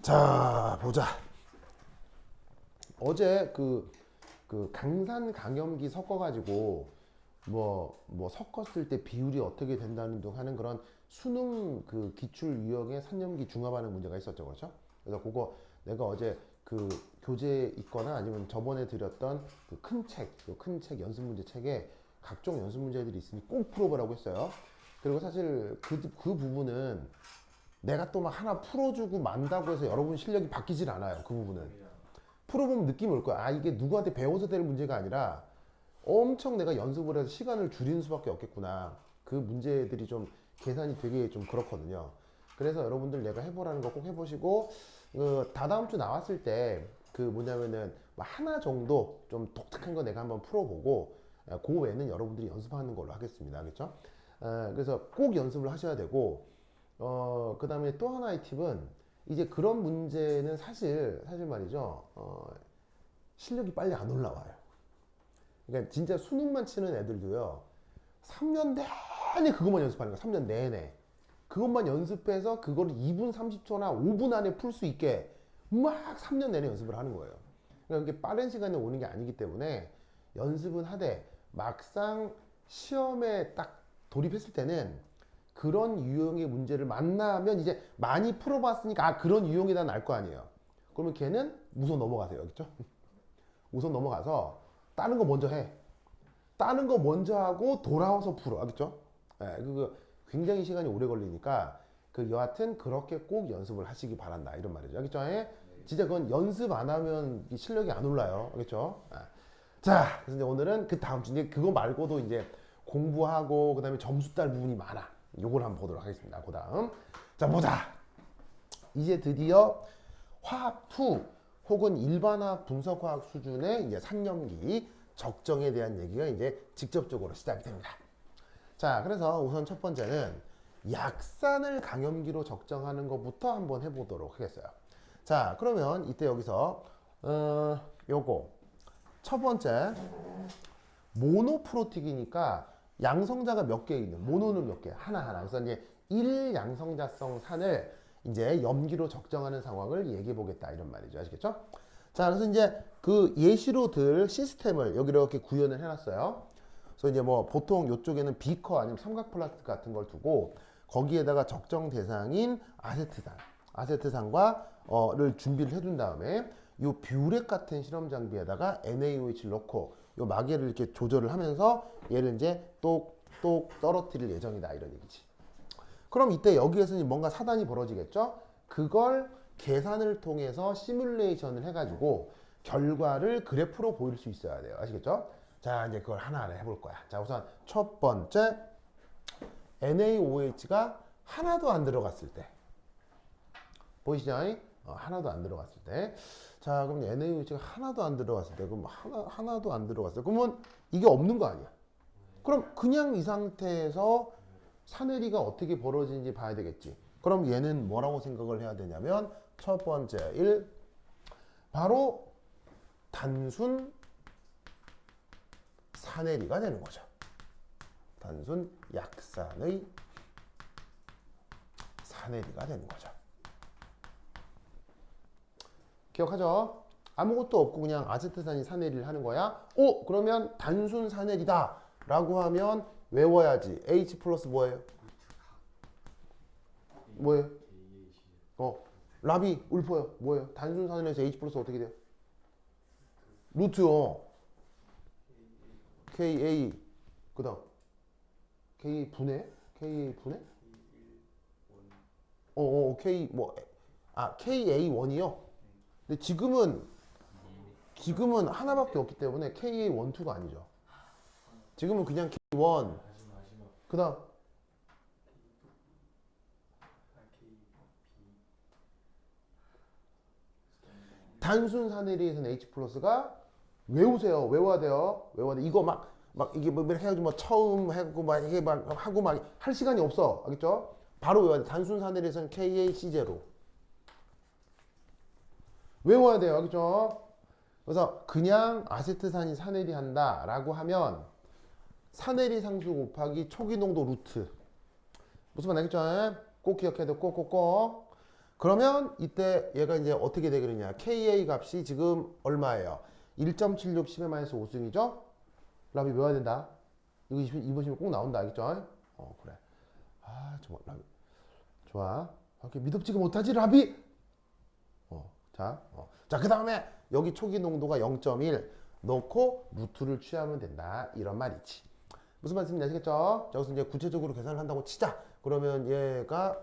자, 보자. 어제 그 강산 강염기 섞어가지고 뭐 섞었을 때 비율이 어떻게 된다는 등 하는 그런 수능 그 기출 유형의 산염기 중화반응 문제가 있었죠, 그렇죠? 그래서 그거 내가 어제 그 교재 있거나 아니면 저번에 드렸던 그 큰 책, 그 큰 책 연습 문제 책에 각종 연습 문제들이 있으니 꼭 풀어보라고 했어요. 그리고 사실 그 부분은 내가 또 막 하나 풀어주고 만다고 해서 여러분 실력이 바뀌질 않아요. 그 부분은. 풀어보면 느낌이 올 거야. 아, 이게 누구한테 배워서 될 문제가 아니라 엄청 내가 연습을 해서 시간을 줄이는 수밖에 없겠구나. 그 문제들이 좀 계산이 되게 좀 그렇거든요. 그래서 여러분들 내가 해보라는 거 꼭 해보시고, 다다음 주 나왔을 때 그 뭐냐면은 뭐 하나 정도 좀 독특한 거 내가 한번 풀어보고, 그 외에는 여러분들이 연습하는 걸로 하겠습니다. 알겠죠? 그래서 꼭 연습을 하셔야 되고, 그 다음에 또 하나의 팁은 이제 그런 문제는 사실 말이죠. 실력이 빨리 안 올라와요. 그러니까 진짜 수능만 치는 애들도요. 3년 내내 그것만 연습하는 거야. 3년 내내. 그것만 연습해서 그걸 2분 30초나 5분 안에 풀 수 있게 막 3년 내내 연습을 하는 거예요. 그러니까 그게 빠른 시간에 오는 게 아니기 때문에 연습은 하되 막상 시험에 딱 돌입했을 때는 그런 유형의 문제를 만나면 이제 많이 풀어봤으니까 아 그런 유형이다 알 거 아니에요. 그러면 걔는 우선 넘어가세요. 그렇죠? 우선 넘어가서 다른 거 먼저 해. 다른 거 먼저 하고 돌아와서 풀어. 알겠죠? 예, 그 굉장히 시간이 오래 걸리니까 그 여하튼 그렇게 꼭 연습을 하시기 바란다. 이런 말이죠. 알겠죠? 예? 진짜 그건 연습 안 하면 실력이 안 올라요. 알겠죠? 예. 자, 그래서 이제 오늘은 그 다음 주 이제 그거 말고도 이제 공부하고 그다음에 점수 딸 부분이 많아. 요걸 한번 보도록 하겠습니다. 그 다음. 자, 보자. 이제 드디어 화학 2 혹은 일반화학 분석화학 수준의 이제 산염기 적정에 대한 얘기가 이제 직접적으로 시작이 됩니다. 자, 그래서 우선 첫 번째는 약산을 강염기로 적정하는 것부터 한번 해보도록 하겠어요. 자, 그러면 이때 여기서 요거 첫 번째 모노프로틱이니까 양성자가 몇 개 있는 모노는 몇 개? 하나하나. 그래서 이제 1양성자성 산을 이제 염기로 적정하는 상황을 얘기해 보겠다 이런 말이죠. 아시겠죠? 자, 그래서 이제 그 예시로 들 시스템을 여기 이렇게 구현을 해놨어요. 그래서 이제 뭐 보통 이쪽에는 비커 아니면 삼각 플라스틱 같은 걸 두고 거기에다가 적정 대상인 아세트산과 를 준비를 해둔 다음에 이 뷰렉 같은 실험 장비에다가 NaOH를 넣고 요 마개를 이렇게 조절을 하면서 얘를 이제 똑똑 떨어뜨릴 예정이다 이런 얘기지. 그럼 이때 여기에서는 뭔가 사단이 벌어지겠죠? 그걸 계산을 통해서 시뮬레이션을 해가지고 결과를 그래프로 보일 수 있어야 돼요. 아시겠죠? 자, 이제 그걸 하나하나 해볼 거야. 자, 우선 첫 번째 NaOH가 하나도 안 들어갔을 때 보이시죠? 하나도 안 들어갔을 때. 자, 그럼 NaOH가 하나도 안 들어갔을 때, 그럼 하나도 안 들어갔을 때, 그러면 이게 없는 거 아니야? 그럼 그냥 이 상태에서 산해리가 어떻게 벌어지는지 봐야 되겠지. 그럼 얘는 뭐라고 생각을 해야 되냐면, 첫 번째, 1, 바로 단순 산해리가 되는 거죠. 단순 약산의 산해리가 되는 거죠. 기억하죠? 아무것도 없고 그냥 아세트산이 산해리를 하는 거야. 오! 그러면 단순 산해리다 라고 하면 외워야지. H 플러스 뭐예요? 뭐예요? 라비, 울퍼요. 뭐예요? 단순 산해리에서 H 플러스 어떻게 돼요? 루트요. KA 그 다음 K 분해? K 분해? K 뭐 KA1이요? 근데 지금은 하나밖에 없기 때문에 KA12가 아니죠. 지금은 그냥 K1 그 다음 단순 산해리에서는 H 플러스가 외우세요. 외워야 돼요. 외워야 돼. 이거 막 이게 뭐 해가지고 뭐 처음 하고 막 이게 막 하고 막 할 시간이 없어. 알겠죠? 바로 외워야 돼. 단순 산해리에서는 KAC0 외워야 돼요. 알겠죠? 그래서 그냥 아세트산이 산해리 한다 라고 하면 산해리 상수 곱하기 초기 농도 루트 무슨 말 알겠죠? 꼭 기억해야 돼. 꼭꼭꼭. 그러면 이때 얘가 이제 어떻게 되겠느냐. KA 값이 지금 얼마예요? 1.76 10의 마이너스 5승이죠? 라비 외워야 된다. 이번 시면 꼭 나온다. 알겠죠? 그래. 아, 정말 라비. 좋아. 이렇게 미덥지가 못하지, 라비? 자, 그 다음에 여기 초기 농도가 0.1 넣고 루트를 취하면 된다. 이런 말이지. 무슨 말씀인지 아시겠죠? 자, 여기서 이제 구체적으로 계산을 한다고 치자. 그러면 얘가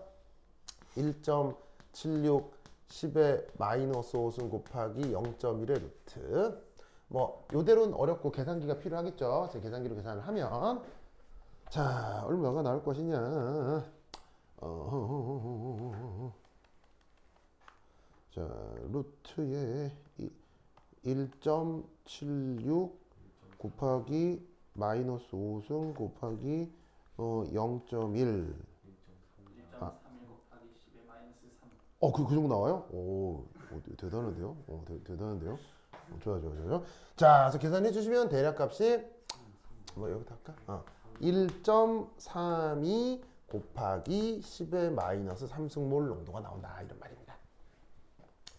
1.76 10의 마이너스 5승 곱하기 0.1의 루트. 뭐 요대로는 어렵고 계산기가 필요하겠죠. 제 계산기로 계산을 하면 자, 얼마가 나올 것이냐. 자, 루트에 1.76 곱하기 마이너스 5승 곱하기 0.1. 1.31 곱하기 10의 마이너스 3. 그 정도 나와요? 대단한데요? 대단한데요? 좋아. 자, 그래서 계산해 주시면 대략 값이 뭐 여기다 할까? 1.32 곱하기 10의 마이너스 3승몰 농도가 나온다. 이런 말입니다.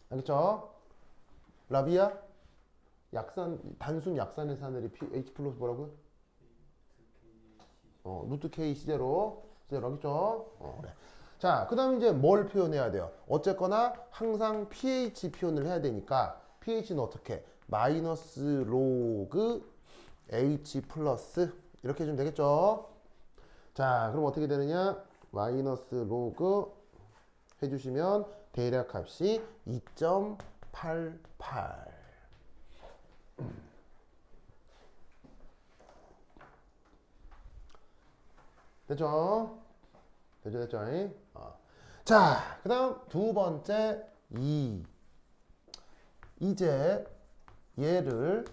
알겠죠? 라비야? 단순 약산의 사늘이 H 플러스 뭐라고요? 루트 K 시제로 알겠죠? 그래. 자, 그 다음에 이제 뭘 표현해야 돼요? 어쨌거나 항상 pH 표현을 해야 되니까 pH는 어떻게? 마이너스 로그 H 플러스 이렇게 해주면 되겠죠? 자, 그럼 어떻게 되느냐? 마이너스 로그 해주시면 대략 값이 2.88. 됐죠? 됐죠? 자, 그 다음 두 번째 2. 이제 얘를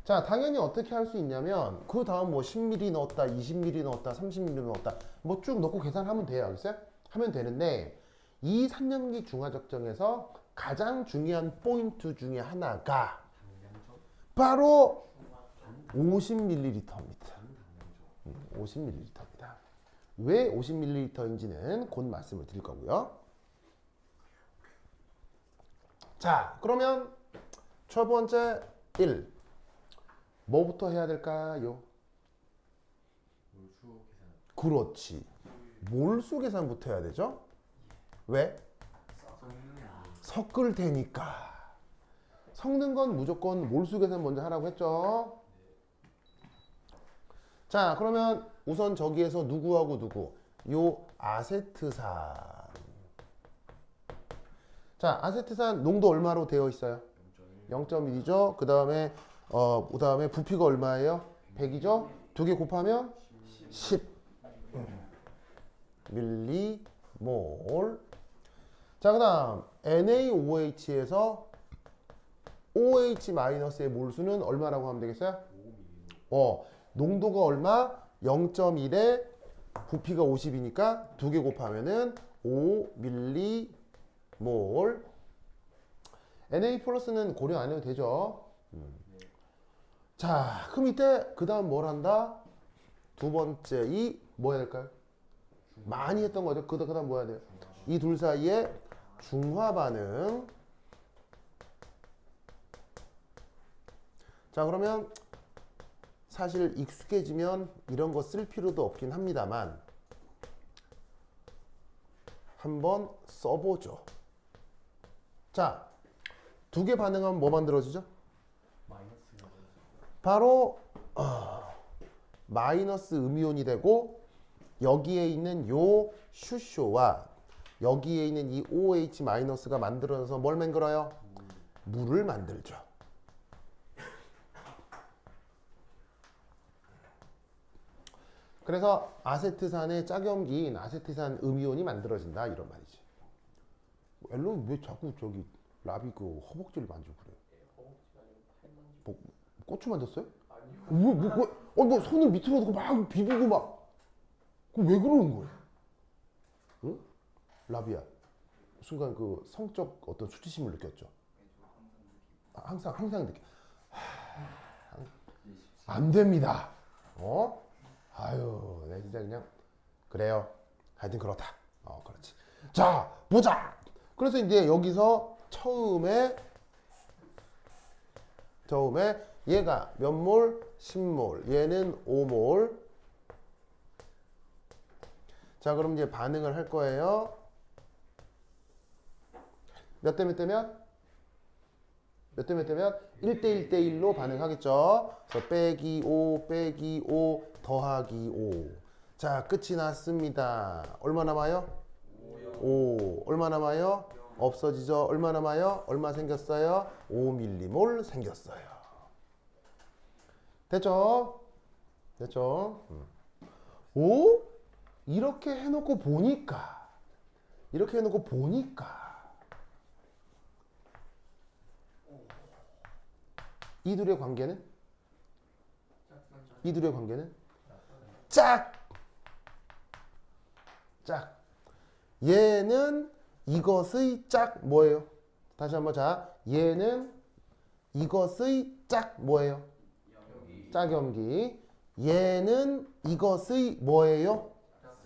자, 당연히 어떻게 할 수 있냐면 그 다음 뭐 10ml 넣었다, 20ml 넣었다, 30ml 넣었다 뭐 쭉 넣고 계산하면 돼요. 알겠어요? 하면 되는데 이 산염기 중화적정에서 가장 중요한 포인트 중에 하나가 바로 50ml입니다. 50ml입니다. 왜 50ml인지는 곧 말씀을 드릴 거고요. 자, 그러면 첫 번째 1. 뭐부터 해야 될까요? 몰수 계산. 그렇지. 몰수 계산부터 해야 되죠? 왜? 섞을 테니까. 섞는 건 무조건 몰수 계산 먼저 하라고 했죠? 자, 그러면 우선 저기에서 누구하고 누구? 요 아세트산. 자, 아세트산 농도 얼마로 되어 있어요? 0.1이죠. 그 다음에 부피가 얼마예요? 100이죠. 두 개 곱하면 10 밀리몰. 자, 그 다음 NaOH에서 OH-의 몰수는 얼마라고 하면 되겠어요? 농도가 얼마? 0.1에 부피가 50이니까 두 개 곱하면은 5밀리몰. Na 플러스는 고려 안 해도 되죠? 자, 그럼 이때 그 다음 뭘 한다? 두 번째 뭐 해야 될까요? 많이 했던 거죠. 그 다음 뭐 해야 돼요? 이 둘 사이에 중화 반응. 자, 그러면 사실 익숙해지면 이런 거 쓸 필요도 없긴 합니다만 한번 써보죠. 자, 두 개 반응하면 뭐 만들어지죠? 바로 마이너스 음이온이 되고 여기에 있는 요 슈쇼와 여기에 있는 이 OH 마이너스가 만들어져서 뭘 만들어요? 물을 만들죠. 그래서 아세트산의 짝염기인 아세트산 음이온이 만들어진다 이런 말이지. 앨런 왜 자꾸 저기 라비 그 허벅지를 만지고 그래요? 고추 만졌어요? 아니요. 뭐 손을 밑으로 놓고 막 비비고 막. 그 왜 그러는 거예요? 응? 라비야. 순간 그 성적 어떤 수치심을 느꼈죠? 항상 느껴. 안 됩니다. 아유, 내 진짜 그냥 그래요. 하여튼 그렇다. 그렇지. 자, 보자. 그래서 이제 여기서 처음에 얘가 몇 몰? 10몰. 얘는 5몰. 자, 그럼 이제 반응을 할 거예요. 몇 대 몇 대면? 몇 대 몇 대면? 1대 1대 1로 반응하겠죠. 그래서 빼기 5, 빼기 5, 더하기 5. 자, 끝이 났습니다. 얼마 남아요? 5. 얼마 남아요? 없어지죠. 얼마 남아요? 얼마 생겼어요? 5밀리몰 생겼어요. 됐죠? 됐죠? 오? 이렇게 해놓고 보니까 이 둘의 관계는? 짝! 얘는 이것의 짝 뭐예요? 다시 한번 자. 얘는 이것의 짝 뭐예요? 짝염기. 얘는 이것의 뭐예요?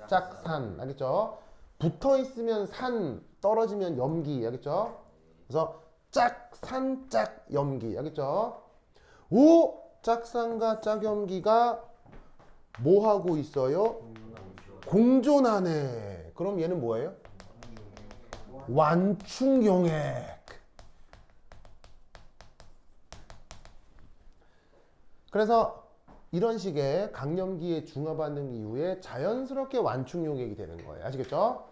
짝산. 알겠죠? 붙어 있으면 산, 떨어지면 염기. 알겠죠? 그래서 짝산, 짝염기. 알겠죠? 오! 짝산과 짝염기가 뭐 하고 있어요? 공존하네. 그럼 얘는 뭐예요? 완충용액. 그래서 이런 식의 강염기의 중화 반응 이후에 자연스럽게 완충용액이 되는 거예요. 아시겠죠?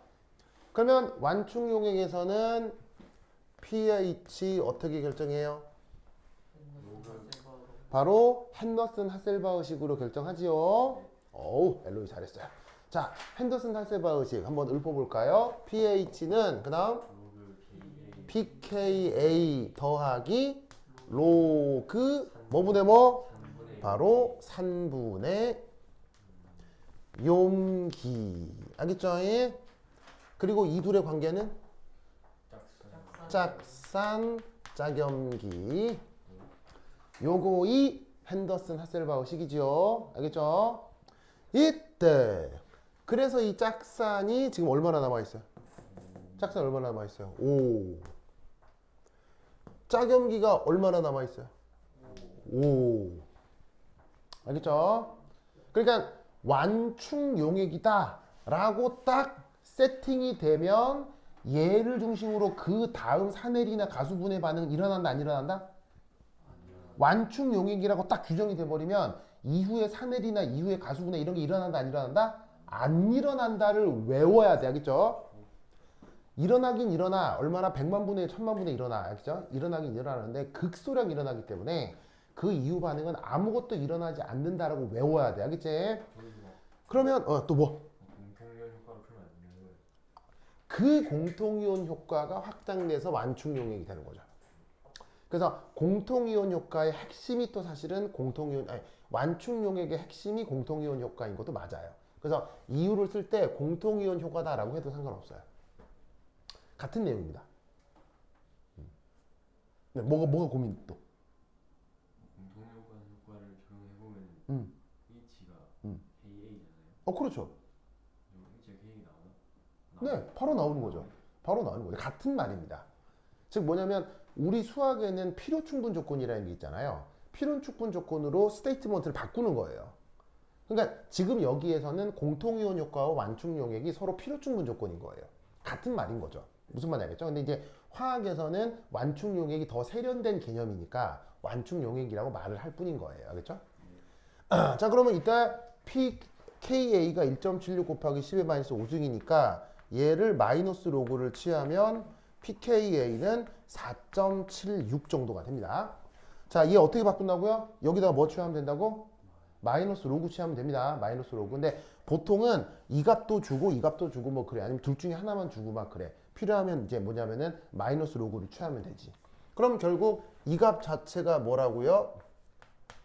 그러면 완충용액에서는 pH 어떻게 결정해요? 바로 핸더슨 하셀바흐식으로 결정하지요. 어우, 엘로이 잘했어요. 자, 핸더슨 하셀바흐식 한번 읊어볼까요? pH는 그 다음 pKa 더하기 로그 뭐분의 뭐? 바로 산분의 용기. 알겠죠? 그리고 이 둘의 관계는 짝산, 짝염기. 요거이 핸더슨 하셀바흐식이지요. 알겠죠? 이때 그래서 이 짝산이 지금 얼마나 남아있어요? 짝산 얼마나 남아있어요? 5. 짝염기가 얼마나 남아있어요? 5. 알겠죠? 그러니까 완충용액이다 라고 딱 세팅이 되면 얘를 중심으로 그 다음 산해리나 가수분해 반응 일어난다 안 일어난다? 완충용액이라고 딱 규정이 돼버리면 이후에 산해리나 이후에 가수분해 이런 게 일어난다 안 일어난다? 안 일어난다를 외워야 돼. 알겠죠? 일어나긴 일어나. 얼마나 100만 분의 1000만 분의 일어나. 알겠죠? 일어나긴 일어나는데 극소량 일어나기 때문에 그 이후 반응은 아무것도 일어나지 않는다라고 외워야 돼. 알겠지? 그러면 또 뭐? 공통이온 효과를 풀면 안 되는 거예요. 그 공통이온 효과가 확장돼서 완충용액이 되는 거죠. 그래서 공통이온 효과의 핵심이 또 사실은 완충용액의 핵심이 공통이온 효과인 것도 맞아요. 그래서 이유를 쓸 때 공통이온 효과다라고 해도 상관없어요. 같은 내용입니다. 네, 뭐가 고민 또? 공통이온 효과를 적용해보면 음. H가 음. KA잖아요. 그렇죠. H가 KA 나오나? 네, 바로 나오는 거죠. 바로 나오는 거죠. 같은 말입니다. 즉 뭐냐면 우리 수학에는 필요 충분 조건이라는 게 있잖아요. 필요 충분 조건으로 스테이트먼트를 바꾸는 거예요. 그러니까 지금 여기에서는 공통이온 효과와 완충용액이 서로 필요 충분 조건인 거예요. 같은 말인 거죠. 무슨 말인지 알겠죠? 근데 이제 화학에서는 완충용액이 더 세련된 개념이니까 완충용액이라고 말을 할 뿐인 거예요. 알겠죠? 자, 그러면 이따 pKa가 1.76 곱하기 10의 마이너스 5승이니까 얘를 마이너스 로그를 취하면 pKa는 4.76 정도가 됩니다. 자, 얘 어떻게 바꾼다고요? 여기다가 뭐 취하면 된다고? 마이너스 로그 취하면 됩니다. 마이너스 로그. 근데 보통은 이 값도 주고 이 값도 주고 뭐 그래. 아니면 둘 중에 하나만 주고 막 그래. 필요하면 이제 뭐냐면은 마이너스 로그를 취하면 되지. 그럼 결국 이 값 자체가 뭐라고요?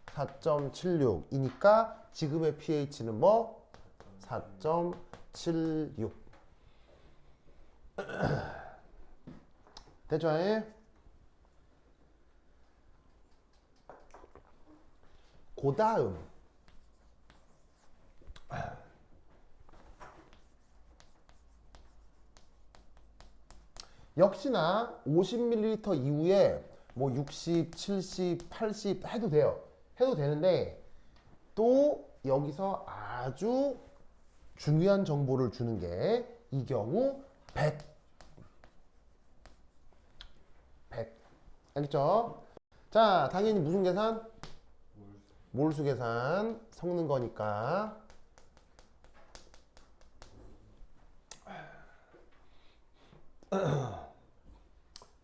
4.76이니까 지금의 pH는 뭐? 4.76. 됐죠? 그 다음 역시나 50ml 이후에 뭐 60, 70, 80 해도 돼요. 해도 되는데 또 여기서 아주 중요한 정보를 주는 게 이 경우 100. 알겠죠? 자, 당연히 무슨 계산? 몰수 계산 섞는 거니까.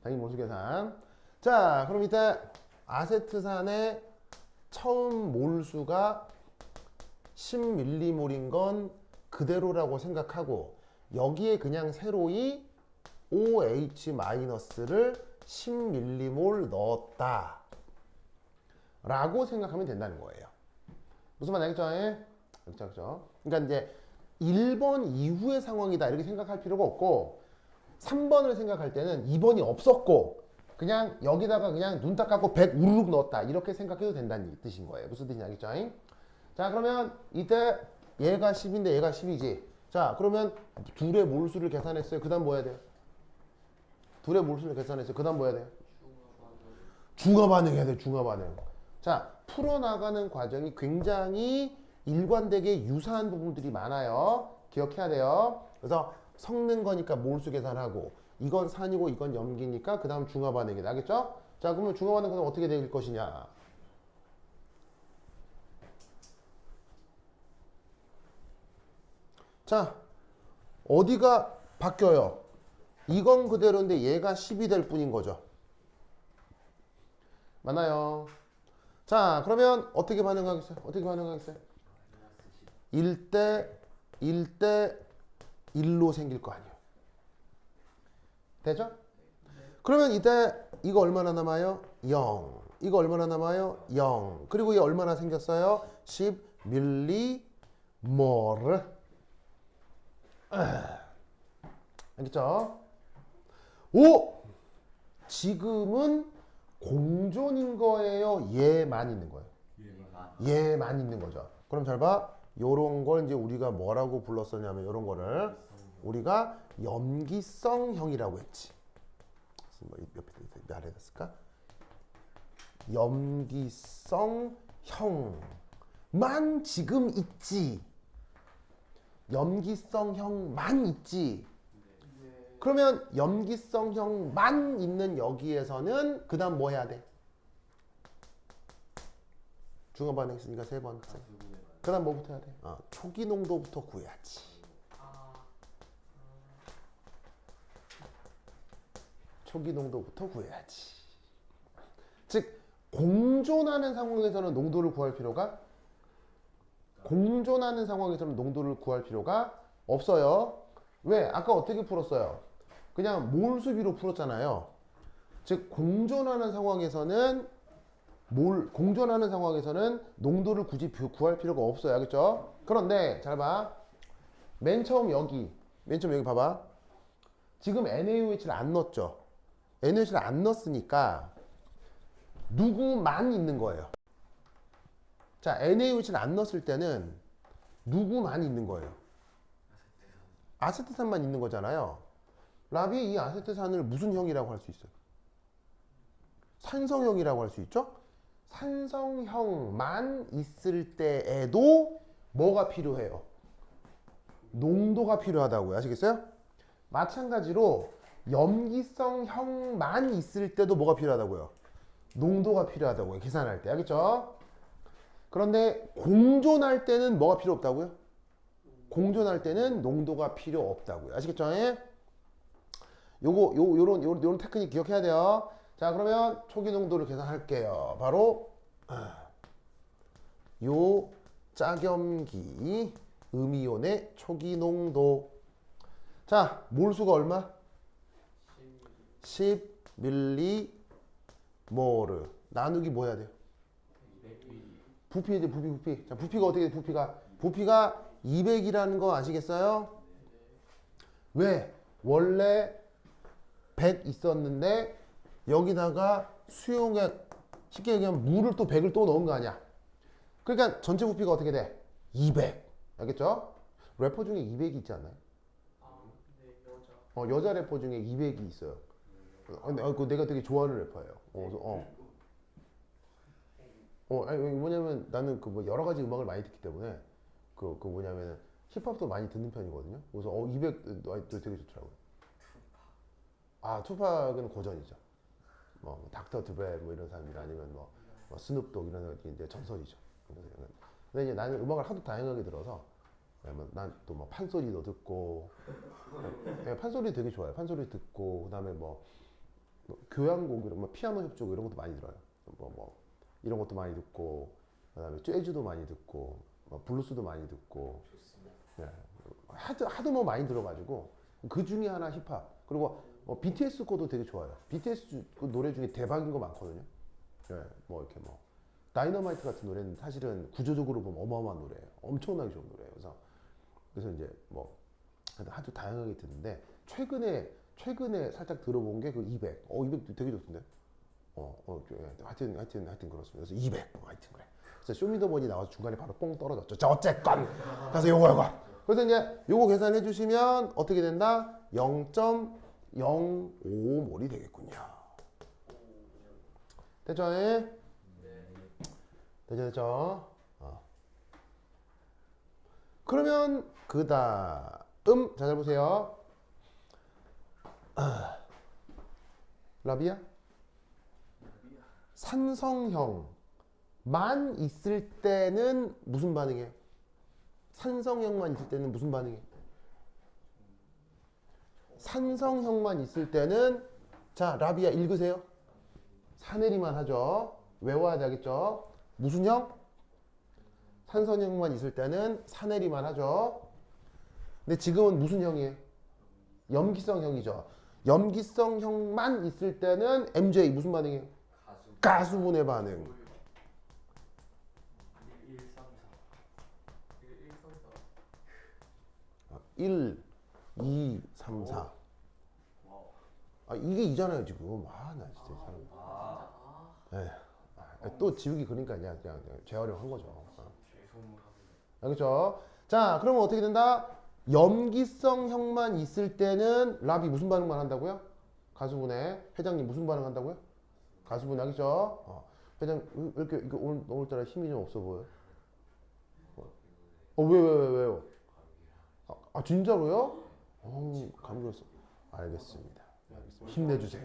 당연히 몰수 계산. 자, 그럼 이때 아세트산의 처음 몰수가 10m몰인 건 그대로라고 생각하고 여기에 그냥 새로이 OH-를 10m몰 넣었다 라고 생각하면 된다는 거예요. 무슨 말 알겠죠? 그렇죠? 그러니까 이제 1번 이후의 상황이다 이렇게 생각할 필요가 없고 3번을 생각할 때는 2번이 없었고 그냥 여기다가 그냥 눈 딱 감고 100 우르륵 넣었다 이렇게 생각해도 된다는 뜻인 거예요. 무슨 뜻인지 알겠죠? 자, 그러면 이때 얘가 10인데 얘가 10이지. 자, 그러면 둘의 몰수를 계산했어요. 그 다음 뭐 해야 돼요? 둘의 몰수를 계산했어요. 그 다음 뭐 해야 돼요? 중화 반응 해야 돼요. 중화 반응. 자, 풀어나가는 과정이 굉장히 일관되게 유사한 부분들이 많아요. 기억해야 돼요. 그래서 섞는 거니까 몰수 계산하고 이건 산이고 이건 염기니까 그 다음 중화 반응이다. 알겠죠? 자, 그러면 중화 반응은 어떻게 될 것이냐? 자, 어디가 바뀌어요? 이건 그대로인데 얘가 10이 될 뿐인 거죠. 맞나요? 자, 그러면 어떻게 반응하겠어요? 어떻게 반응하겠어요? 1대 1대 1로 생길 거 아니에요. 되죠? 그러면 이때 이거 얼마나 남아요? 0. 이거 얼마나 남아요? 0. 그리고 이 얼마나 생겼어요? 10m몰. 알겠죠? 오! 지금은 공존인 거예요? 얘만 있는 거예요? 얘만 있는 거죠. 그럼 잘 봐. 요런 걸 이제 우리가 뭐라고 불렀었냐면 요런 거를 우리가 염기성형이라고 했지. 뭐 옆에 아래에 됐을까? 염기성형만 지금 있지. 염기성형만 있지. 그러면 염기성형만 있는 여기에서는 그 다음 뭐 해야 돼? 중화 반응 있으니까 3번. 그 다음 뭐부터 해야 돼? 초기 농도부터 구해야지. 초기 농도부터 구해야지. 즉 공존하는 상황에서는 농도를 구할 필요가 없어요. 왜? 아까 어떻게 풀었어요? 그냥 몰수비로 풀었잖아요. 즉 공존하는 상황에서는 농도를 굳이 구할 필요가 없어요. 알겠죠? 그런데 잘 봐. 맨 처음 여기 봐봐. 지금 NaOH를 안 넣었죠. NaOH를 안 넣었으니까 누구만 있는 거예요. 자, NaOH를 안 넣었을 때는 누구만 있는 거예요? 아세트산만 있는 거잖아요. 라비의 이 아세트산을 무슨 형이라고 할 수 있어요? 산성형이라고 할 수 있죠? 산성형만 있을 때에도 뭐가 필요해요? 농도가 필요하다고요. 아시겠어요? 마찬가지로 염기성형만 있을 때도 뭐가 필요하다고요? 농도가 필요하다고요. 계산할 때. 알겠죠? 그런데 공존할 때는 뭐가 필요 없다고요? 공존할 때는 농도가 필요 없다고요. 아시겠죠? 요런 테크닉 기억해야 돼요. 자, 그러면 초기 농도를 계산할게요. 바로 요 짝염기 음이온의 초기 농도. 자, 몰수가 얼마? 10m몰. 나누기 뭐 해야 돼요? 부피에 부피. 자, 부피가 어떻게 돼? 부피가 200이라는 거 아시겠어요? 왜? 원래 100 있었는데 여기다가 수용액, 쉽게 얘기하면 물을 또 100을 또 넣은 거 아니야. 그러니까 전체 부피가 어떻게 돼? 200. 알겠죠? 래퍼 중에 200이 있지 않나요? 네, 여자. 여자 래퍼 중에 200이 있어요. 그거 내가 되게 좋아하는 래퍼예요. 아니 뭐냐면 나는 그 뭐 여러 가지 음악을 많이 듣기 때문에 그 뭐냐면 힙합도 많이 듣는 편이거든요. 그래서 200도 되게 좋더라고요. 아 투팍은 고전이죠. 뭐 닥터 드레 뭐 이런 사람들 아니면 뭐 스눕독 이런 사람들이 이제 전설이죠. 근데 이제 나는 음악을 하도 다양하게 들어서 난 또 뭐 판소리도 듣고 판소리 되게 좋아요. 판소리 듣고 그다음에 뭐 교향곡 이런 뭐 피아노 협주곡 이런 것도 많이 들어요. 뭐 이런 것도 많이 듣고 그다음에 재즈도 많이 듣고 뭐 블루스도 많이 듣고 네. 하도 뭐 많이 들어가지고 그 중에 하나 힙합 그리고 BTS 거도 되게 좋아요. BTS 그 노래 중에 대박인 거 많거든요. 네. 뭐 이렇게 뭐 다이너마이트 같은 노래는 사실은 구조적으로 보면 어마어마한 노래예요. 엄청나게 좋은 노래예요. 그래서 이제 뭐 아주 다양하게 듣는데 최근에 살짝 들어본 게 그 200. 200도 되게 좋던데. 하여튼 그렇습니다. 그래서 200. 하여튼 그래. 그래서 쇼미더머니 나와서 중간에 바로 뽕 떨어졌죠. 자, 어쨌건. 그래서 요거. 그래서 이제 요거 계산해 주시면 어떻게 된다? 0.05몰이 되겠군요. 됐죠? 됐죠? 그러면 그 다음 잘 보세요. 라비아? 산성형만 있을 때는 무슨 반응이에요? 산성형만 있을 때는 무슨 반응이에요? 산성형만 있을 때는 자 라비아 읽으세요. 사내리만 하죠. 외워야 되겠죠. 무슨 형? 산성형만 있을 때는 사내리만 하죠. 근데 지금은 무슨 형이에요? 염기성형이죠. 염기성형만 있을 때는 MJ 무슨 반응이에요? 가수분의 반응. 1, 2, 3, 4. 이게 이잖아요 지금. 나 진짜 사람. 또 지우기 그러니까 그냥 재활용한 거죠. 알겠죠? 자, 그러면 어떻게 된다? 염기성형만 있을 때는 라비 무슨 반응만 한다고요? 가수분의 회장님 무슨 반응 한다고요? 가수분 알겠죠? 회장 왜 이렇게 오늘따라 힘이 좀 없어 보여? 왜요? 진짜로요? 감기 왔어. 알겠습니다. 힘내주세요.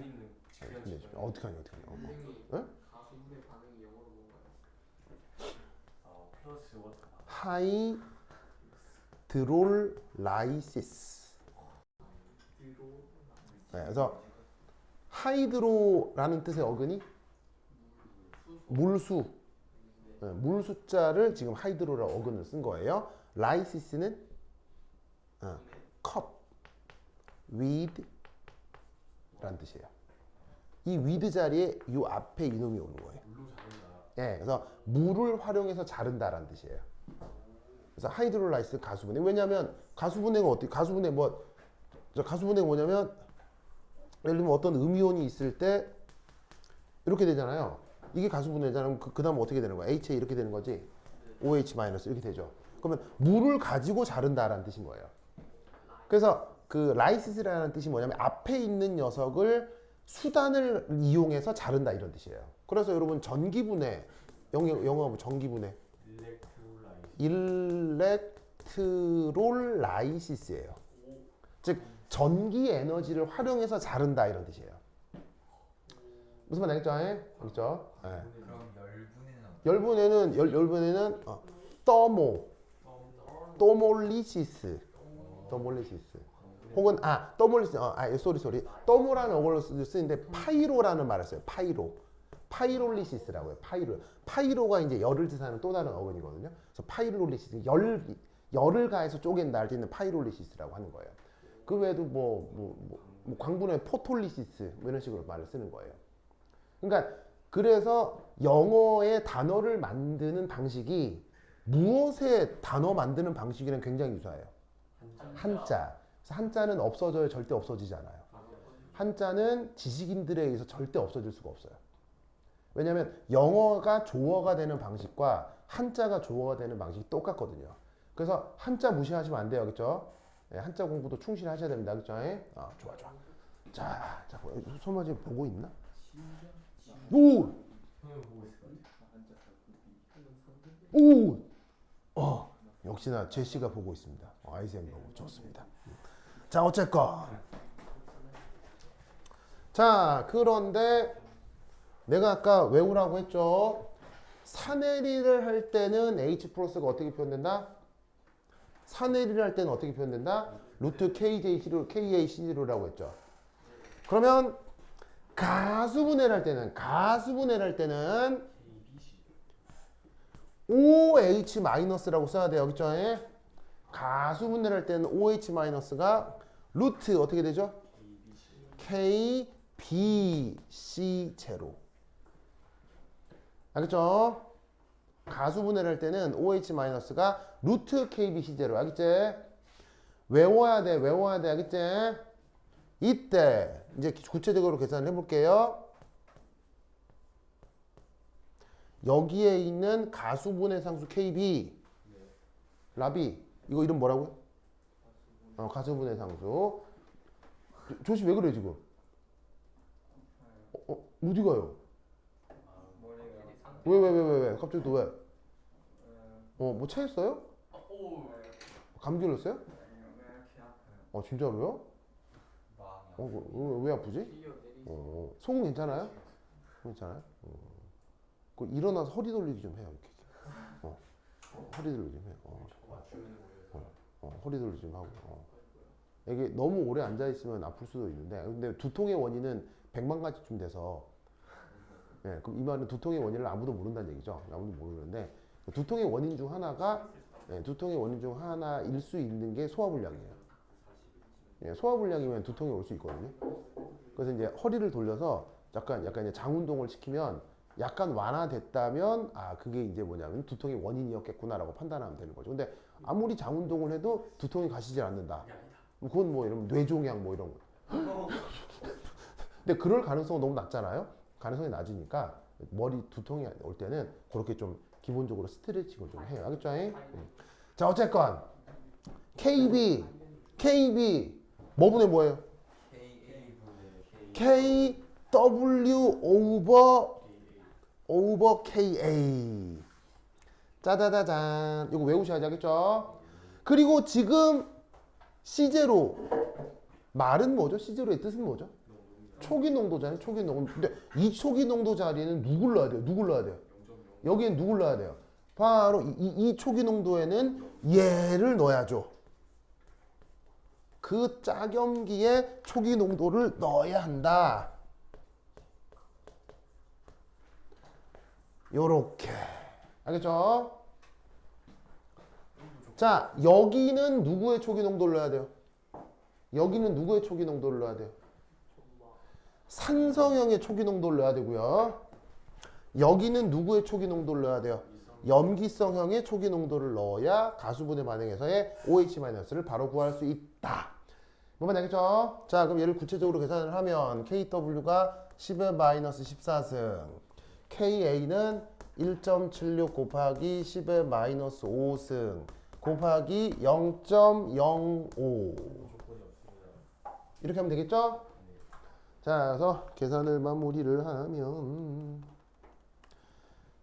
힘내주세요. 어떡하냐? 가수분의 반응이 영어로 뭔가요? 플러스 워터. 하이드롤라이시스. 그래서 하이드로라는 뜻의 어근이 물수. 물수자를 지금 하이드로라 어근을 쓴 거예요. 라이시스는 컵, 위드 라는 뜻이에요. 이 위드 자리에 이 앞에 이놈이 오는 거예요. 그래서 물을 활용해서 자른다라는 뜻이에요. 그래서 하이드롤라이스 가수분해. 왜냐하면 가수분해가 어떻게? 가수분해 가수분해가 뭐냐면 예를 들면 어떤 음이온이 있을 때 이렇게 되잖아요. 이게 가수분해잖아요. 그 다음 어떻게 되는 거야? HA 이렇게 되는 거지. OH 마이너스 이렇게 되죠. 그러면 물을 가지고 자른다라는 뜻인 거예요. 그래서 그 라이시스라는 뜻이 뭐냐면 앞에 있는 녀석을 수단을 이용해서 자른다 이런 뜻이에요. 그래서 여러분 전기분해 영어 전기분해 일렉트롤라이시스예요. 즉 전기 에너지를 활용해서 자른다 이런 뜻이에요. 무슨 말 알겠죠? 알겠죠? 그럼 열분해는 떠몰리시스 혹은 떠몰리시스 쏘리 떠모라는 어걸로 쓰는데 파이로라는 말을 써요. 파이롤리시스라고요. 파이로가 이제 열을 뜻하는 또 다른 어근이거든요. 그래서 파이롤리시스 열을 가해서 쪼갠다 할 때 있는 파이롤리시스라고 하는 거예요. 그 외에도 뭐 광분해 포톨리시스 뭐 이런 식으로 말을 쓰는 거예요. 그러니까 그래서 영어의 단어를 만드는 방식이 무엇의 단어 만드는 방식이랑 굉장히 유사해요. 한자. 그래서 한자는 없어져요. 절대 없어지지 않아요. 한자는 지식인들에 의해서 절대 없어질 수가 없어요. 왜냐하면 영어가 조어가 되는 방식과 한자가 조어가 되는 방식이 똑같거든요. 그래서 한자 무시하시면 안 돼요. 그렇죠? 한자 공부도 충실히 하셔야 됩니다. 그렇죠? 좋아. 자, 소마 지금 보고 있나? 진짜? 오! 형이 보고 있을 것 같아. 오! 역시나 제시가 보고 있습니다. 아이젠 보고 좋습니다. 자, 어쨌건. 자, 그런데 내가 아까 외우라고 했죠. 사내리를 할 때는 H 플러스가 어떻게 표현된다? 사내리를 할 때는 어떻게 표현된다? 루트 KJ 시로 KA C0라고 했죠. 그러면 가수분해를 할 때는 OH 마이너스라고 써야 돼요. 여기 있죠? 가수분해를 할 때는 OH 마이너스가 루트 어떻게 되죠? KBC0. 알겠죠? 가수분해를 할 때는 OH 마이너스가 루트 KBC0. 알겠지? 외워야 돼. 알겠지? 이때 이제 구체적으로 계산을 해볼게요. 여기에 있는 가수분해 상수 KB 라비 이거 이름 뭐라고요? 가수분해 상수. 조시 왜 그래 지금? 어디 가요? 왜? 갑자기 또 왜? 뭐 체했어요? 감기 걸렸어요? 진짜로요? 왜 아프지? 속은 괜찮아요? 괜찮아요? 일어나서 허리 돌리기 좀 해요. 이렇게. 허리 돌리기 좀 해요. 허리 돌리기 좀 하고. 이게 너무 오래 앉아 있으면 아플 수도 있는데, 근데 두통의 원인은 100만 가지쯤 돼서, 그럼 이 말은 두통의 원인을 아무도 모른다는 얘기죠. 아무도 모르는데 두통의 원인 중 하나가 두통의 원인 중 하나일 수 있는 게 소화불량이에요. 소화불량이면 두통이 올 수 있거든요. 그래서 이제 허리를 돌려서 약간 이제 장운동을 시키면 약간 완화됐다면 그게 이제 뭐냐면 두통의 원인이었겠구나라고 판단하면 되는 거죠. 근데 아무리 장운동을 해도 두통이 가시질 않는다. 그건 뭐 이런 뇌종양 뭐 이런 거. 근데 그럴 가능성은 너무 낮잖아요. 가능성이 낮으니까 머리 두통이 올 때는 그렇게 좀 기본적으로 스트레칭을 좀 해요. 알겠죠? 자, 어쨌건 KB 뭐분의 뭐예요? KW 오버 KA. 짜자자잔. 이거 외우셔야지. 알겠죠? 그리고 지금 C0 말은 뭐죠? C0의 뜻은 뭐죠? 초기 농도잖아요. 초기 농도. 근데 이 초기 농도 자리에는 누굴 넣어야 돼요? 여기엔 누굴 넣어야 돼요? 바로 이 초기 농도에는 얘를 넣어야죠. 그 짝염기에 초기 농도를 넣어야 한다. 요렇게. 알겠죠? 자, 여기는 누구의 초기 농도를 넣어야 돼요? 여기는 누구의 초기 농도를 넣어야 돼요? 산성형의 초기 농도를 넣어야 되고요. 여기는 누구의 초기 농도를 넣어야 돼요? 염기성형의 초기 농도를 넣어야 가수분해 반응에서의 OH-를 바로 구할 수 있다. 뭐만 알겠죠? 자, 그럼 얘를 구체적으로 계산을 하면 KW가 10의 마이너스 14승, KA는 1.76 곱하기 10의 마이너스 5승 곱하기 0.05 이렇게 하면 되겠죠? 자, 그래서 계산을 마무리를 하면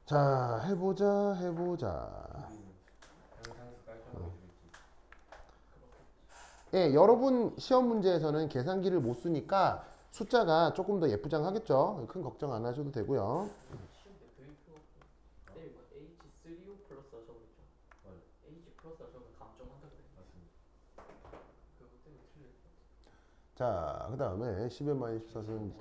자, 해보자. 여러분 시험 문제에서는 계산기를 못 쓰니까 숫자가 조금 더 예쁘장하겠죠? 큰 걱정 안 하셔도 되고요. H3O 플러스 하셔보죠. H 플러스 하셔면 감점한다 그래. 그거 때문에 틀릴 것 같아. 자, 그 다음에 10의 마이너스 14는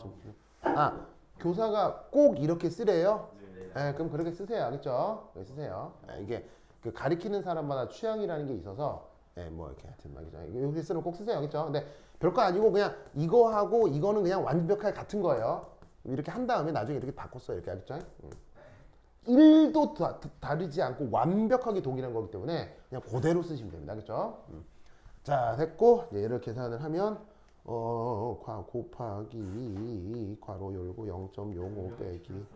교사가 꼭 이렇게 쓰래요? 그럼 그렇게 쓰세요. 알겠죠? 그렇게 쓰세요. 이게 그 가리키는 사람마다 취향이라는 게 있어서 뭐 이렇게 하여튼 말이죠. 이렇게 쓰면 꼭 쓰세요. 알겠죠? 근데 별거 아니고 그냥 이거하고 이거는 그냥 완벽하게 같은 거예요. 이렇게 한 다음에 나중에 이렇게 바꿨어요. 이렇게 알겠죠? 1도 다르지 않고 완벽하게 동일한 거기 때문에 그냥 그대로 쓰시면 됩니다. 알겠죠? 자, 됐고 얘를 계산을 하면 곱하기 괄호 열고 0.05 빼기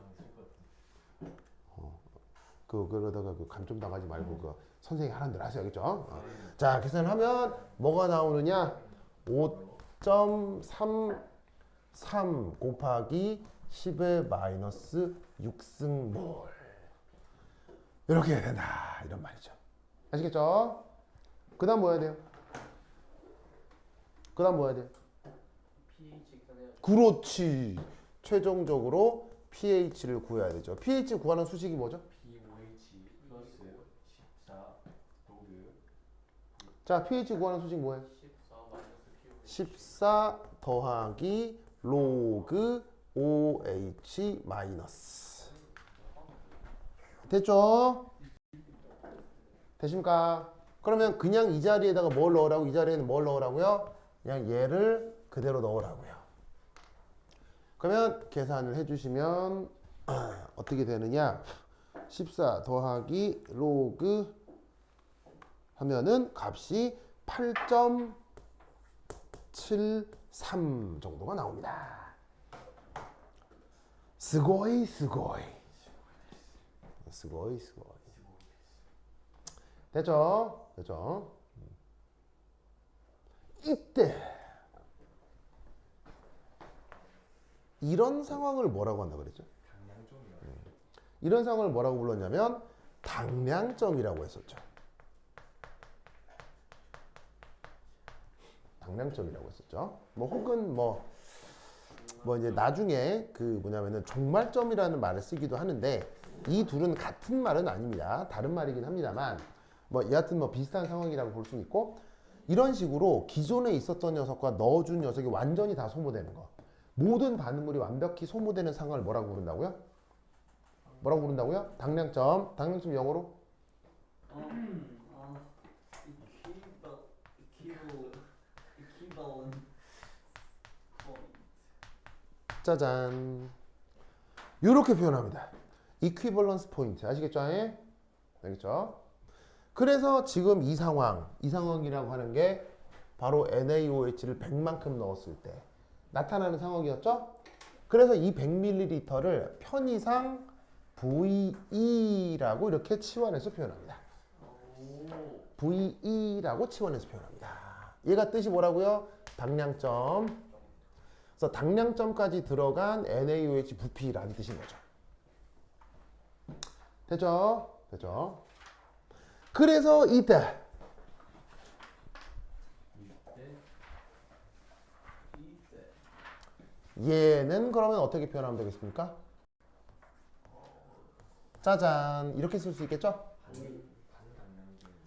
그러다가 그 감점 당하지 말고 그 선생님이 하라는 대로 하세요. 알겠죠? 자, 계산하면 뭐가 나오느냐? 5.3 3 곱하기 10의 마이너스 6승몰 이렇게 해야 된다 이런 말이죠. 아시겠죠? 그 다음 뭐 해야 돼요? 그 다음 뭐 해야 돼요? pH 계산해야죠. 그렇지. 최종적으로 pH를 구해야 되죠. pH 구하는 수식이 뭐죠? POH 플러스 14 로그 자, pH 구하는 수식 뭐예요? 14 마이너스 pH. 14 더하기 로그 OH 마이너스. 됐죠? 되십니까? 그러면 그냥 이 자리에다가 뭘 넣으라고? 이 자리에는 뭘 넣으라고요? 그냥 얘를 그대로 넣으라고요. 그러면 계산을 해주시면 어떻게 되느냐? 14 더하기 로그 하면은 값이 8.73 정도가 나옵니다. 스고이 스고이 스고이 스고이. 됐죠? 됐죠? 이때 이런 상황을 뭐라고 한다 그랬죠? 당량점이요. 이런 상황을 뭐라고 불렀냐면 당량점이라고 했었죠. 당량점이라고 했었죠. 뭐 혹은 뭐 이제 나중에 그 뭐냐면은 종말점이라는 말을 쓰기도 하는데 이 둘은 같은 말은 아닙니다. 다른 말이긴 합니다만 뭐 여하튼 뭐 비슷한 상황이라고 볼 수 있고 이런 식으로 기존에 있었던 녀석과 넣어준 녀석이 완전히 다 소모되는 거. 모든 반응물이 완벽히 소모되는 상황을 뭐라고 부른다고요? 뭐라고 부른다고요? 당량점. 당량점 영어로? 이퀴발런 짜잔. 이렇게 표현합니다. 이퀴벌런스 포인트. 아시겠죠? 예? 알겠죠? 그래서 지금 이 상황이라고 하는 게 바로 NaOH를 100만큼 넣었을 때 나타나는 상황이었죠? 그래서 이 100ml를 편의상 VE라고 이렇게 치환해서 표현합니다. VE라고 치환해서 표현합니다. 얘가 뜻이 뭐라고요? 당량점. 그래서 당량점까지 들어간 NaOH 부피라는 뜻인 거죠. 됐죠? 됐죠? 그래서 이때 얘는 그러면 어떻게 표현하면 되겠습니까? 짜잔. 이렇게 쓸 수 있겠죠?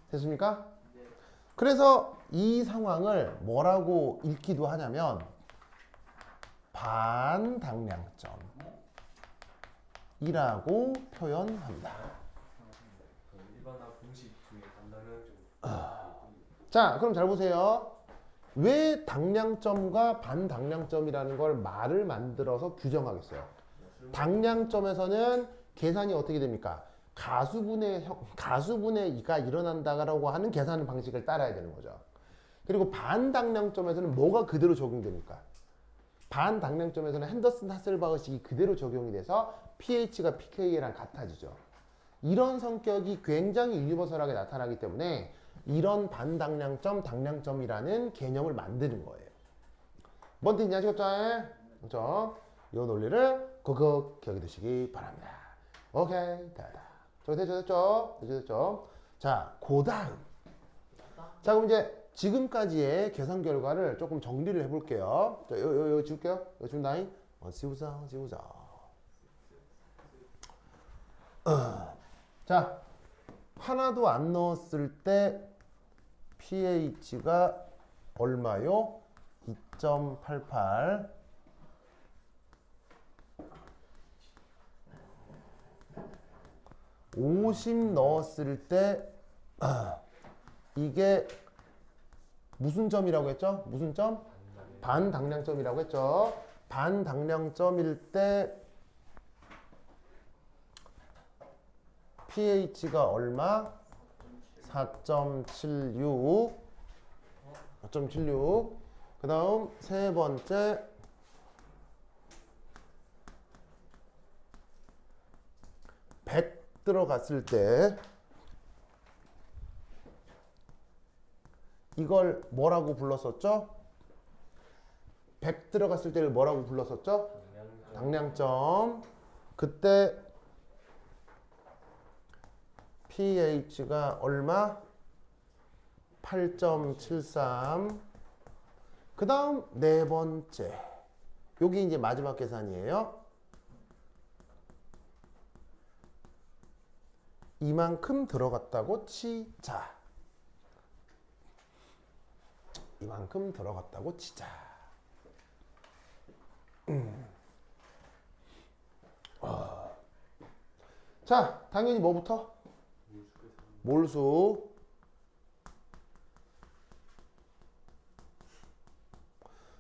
됐습니까? 그래서 이 상황을 뭐라고 읽기도 하냐면 반당량점이라고 표현합니다. 일반화 공식 중에 반당량점. 자, 그럼 잘 보세요. 왜 당량점과 반당량점이라는 걸 말을 만들어서 규정하겠어요? 당량점에서는 계산이 어떻게 됩니까? 가수분의 2가 일어난다라고 하는 계산 방식을 따라야 되는 거죠. 그리고 반당량점에서는 뭐가 그대로 적용됩니까? 반당량점에서는 핸더슨 하셀바흐식이 그대로 적용이 돼서 pH가 pK랑 같아지죠. 이런 성격이 굉장히 유니버설하게 나타나기 때문에 이런 반당량점, 당량점이라는 개념을 만드는 거예요. 뭔 뜻인지 아시겠죠? 그렇죠? 이 논리를 꼭 기억해 두시기 바랍니다. 오케이, 됐죠? 자, 그 다음. 자, 그럼 이제 지금까지의 계산 결과를 조금 정리를 해볼게요. 자, 요 지울게요. 요 지운다잉. 지우자. 자, 하나도 안 넣었을 때 pH가 얼마요? 2.88. (50) 넣었을 때 이게 무슨 점이라고 했죠? 무슨 점? 반당량점이라고 했죠. 반당량점일 때 pH가 얼마? 4.76. 그 다음 세 번째 100 들어갔을 때 이걸 뭐라고 불렀었죠? 100 들어갔을 때를 뭐라고 불렀었죠? 당량점. 당량점. 그때 pH가 얼마? 8.73. 그 다음 네 번째. 여기 이제 마지막 계산이에요. 이만큼 들어갔다고 치자. 이만큼 들어갔다고 치자. 자, 당연히 뭐부터? 몰수.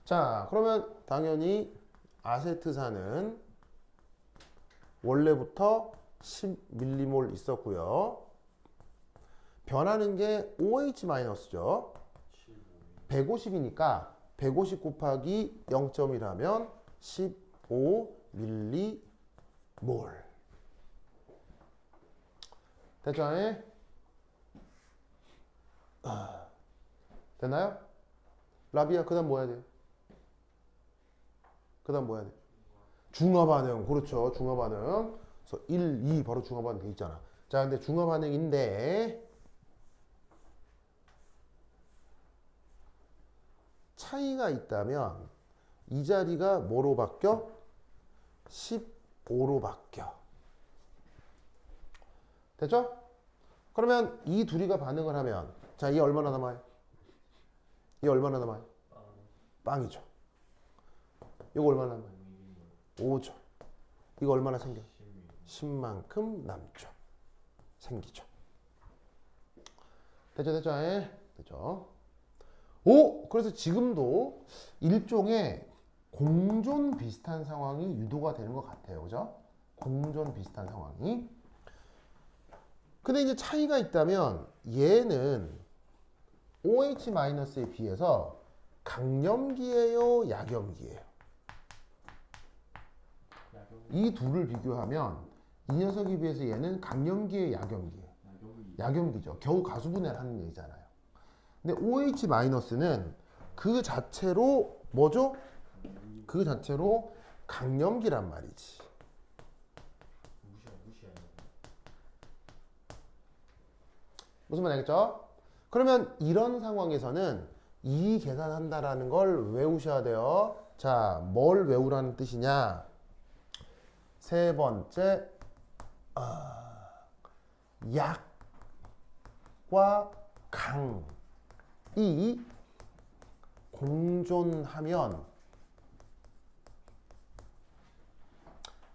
자, 그러면 당연히 아세트산은 원래부터 10mm몰 있었고요. 변하는 게 OH-죠. 150이니까 150 곱하기 0.1하면 15mm몰. 됐죠? 됐나요? 라비아, 그 다음 뭐 해야 돼요? 그 다음 뭐 해야 돼요? 중화반응. 그렇죠. 중화반응. 그래서 1, 2 바로 중화반응 돼 있잖아. 자, 근데 중화반응인데 차이가 있다면 이 자리가 뭐로 바뀌어? 15로 바뀌어. 됐죠? 그러면 이 둘이가 반응을 하면 자, 이 얼마나 남아요? 이 얼마나 남아요? 빵이죠. 이거 얼마나 남아요? 5죠. 이거 얼마나 생겨? 10만큼 남죠. 생기죠. 됐죠? 됐죠? 됐죠? 오! 그래서 지금도 일종의 공존 비슷한 상황이 유도가 되는 것 같아요. 그죠? 공존 비슷한 상황이. 근데 이제 차이가 있다면 얘는 OH-에 비해서 강염기예요, 약염기예요? 이 둘을 비교하면 이 녀석에 비해서 얘는 강염기예요, 약염기예요? 약염기죠. 겨우 가수분해를 하는 얘기잖아요. 근데 OH-는 그 자체로 뭐죠? 그 자체로 강염기란 말이지. 무슨 말 알겠죠? 그러면 이런 상황에서는 이 계산한다라는 걸 외우셔야 돼요. 자, 뭘 외우라는 뜻이냐? 세 번째, 약과 강이 공존하면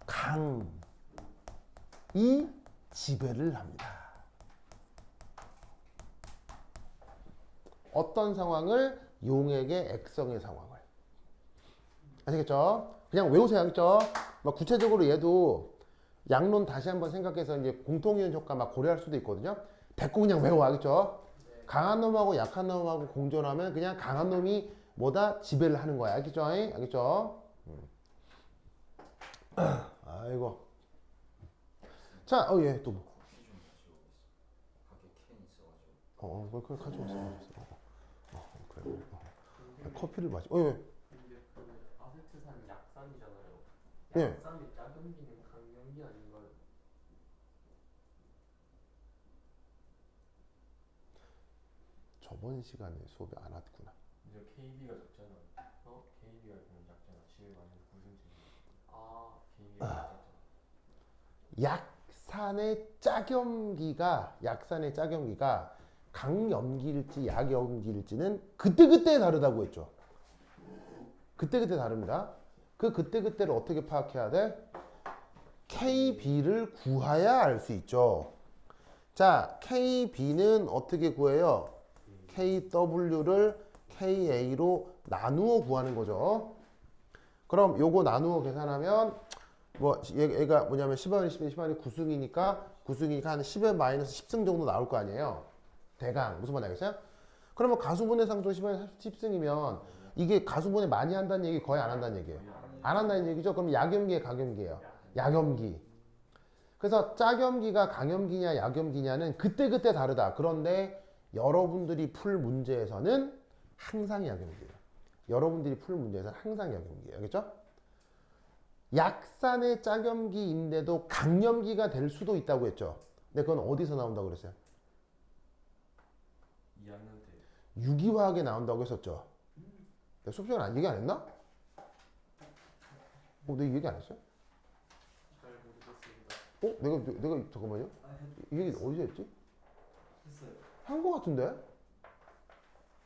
강이 지배를 합니다. 어떤 상황을? 용액의 액성의 상황을. 아시겠죠? 그냥 외우세요. 알겠죠? 막 구체적으로 얘도 양론 다시 한번 생각해서 이제 공통이온 효과 막 고려할 수도 있거든요. 됐고 그냥 외워. 알겠죠? 강한 놈하고 약한 놈하고 공존하면 그냥 강한 놈이 뭐다? 지배를 하는 거야. 알겠죠? 알겠죠? 아이고. 자, 예, 또 뭐. 그걸 가져왔어. 그래. 커피를 마시. 예. 근데 그 아세트산 약산이잖아요. 예. 약산이 작용기는 강염기 아닌가요? 저번 시간에 수업에 안 왔구나. 이제 KB가 적잖아. KB가 그냥 작잖아. 10에 많이 무슨 뜻이야? 아, KB가 작잖아. 약산의 짝염기가 강염기일지 약염기일지는 그때그때 다르다고 했죠. 그때그때 다릅니다. 그 그때그때를 어떻게 파악해야 돼? KB를 구해야 알 수 있죠. 자, KB는 어떻게 구해요? KW를 KA로 나누어 구하는 거죠. 그럼 요거 나누어 계산하면 뭐 얘가 뭐냐면 10원이 10원이 9승이니까 한 10에 마이너스 10승 정도 나올 거 아니에요. 대강. 무슨 말 알겠어요? 그러면 가수분해 상수 10에 10승이면 이게 가수분해 많이 한다는 얘기 거의 안 한다는 얘기예요. 안 한다는 얘기죠. 그럼 약염기에 강염기예요. 약염기. 그래서 짝염기가 강염기냐 약염기냐는 그때그때 다르다. 그런데 여러분들이 풀 문제에서는 항상 약염기예요. 여러분들이 풀 문제에서 항상 약염기예요. 알겠죠? 약산의 짝염기인데도 강염기가 될 수도 있다고 했죠. 근데 그건 어디서 나온다고 그랬어요? 2학년 때 유기화학에 나온다고 했었죠. 내가 수업 시간에 얘기 안 했나? 내가 얘기 안 했어요? 잘 모르겠습니다. 내가 잠깐만요. 이 얘기 어디서 했지? 했어요. 한 거 같은데?